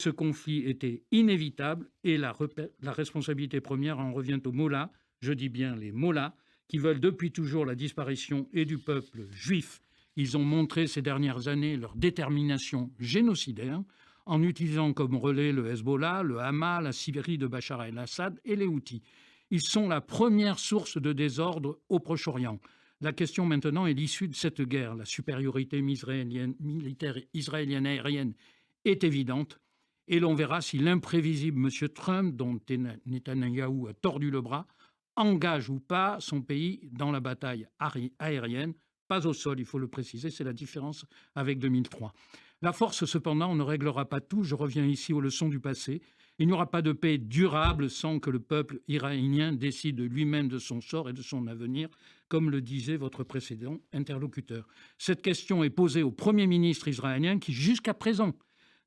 Ce conflit était inévitable et la responsabilité première en revient aux mollahs, je dis bien les mollahs, qui veulent depuis toujours la disparition et du peuple juif. Ils ont montré ces dernières années leur détermination génocidaire en utilisant comme relais le Hezbollah, le Hamas, la Syrie de Bachar el-Assad et les Houthis. Ils sont la première source de désordre au Proche-Orient. La question maintenant est l'issue de cette guerre. La supériorité militaire israélienne aérienne est évidente. Et l'on verra si l'imprévisible M. Trump, dont Netanyahou a tordu le bras, engage ou pas son pays dans la bataille aérienne, pas au sol, il faut le préciser, c'est la différence avec 2003. La force, cependant, ne réglera pas tout. Je reviens ici aux leçons du passé. Il n'y aura pas de paix durable sans que le peuple iranien décide lui-même de son sort et de son avenir, comme le disait votre précédent interlocuteur. Cette question est posée au Premier ministre israélien qui, jusqu'à présent,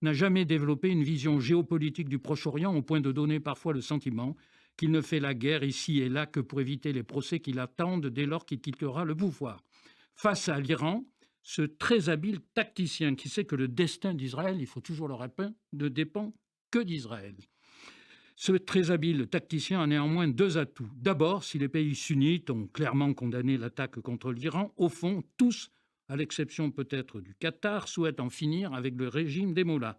n'a jamais développé une vision géopolitique du Proche-Orient au point de donner parfois le sentiment qu'il ne fait la guerre ici et là que pour éviter les procès qui l'attendent dès lors qu'il quittera le pouvoir. Face à l'Iran, ce très habile tacticien qui sait que le destin d'Israël, il faut toujours le rappeler, ne dépend que d'Israël. Ce très habile tacticien a néanmoins deux atouts. D'abord, si les pays sunnites ont clairement condamné l'attaque contre l'Iran, au fond, tous, à l'exception peut-être du Qatar, souhaitent en finir avec le régime des mollahs.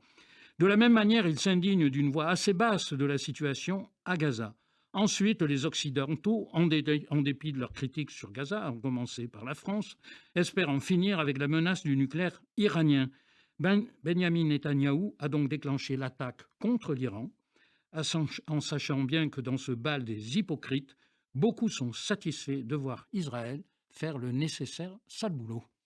De la même manière, il s'indigne d'une voix assez basse de la situation à Gaza. Ensuite, les Occidentaux, en dépit de leurs critiques sur Gaza, à commencer par la France, espèrent en finir avec la menace du nucléaire iranien. Benyamin Netanyahou a donc déclenché l'attaque contre l'Iran, en sachant bien que dans ce bal des hypocrites, beaucoup sont satisfaits de voir Israël faire le nécessaire sale boulot.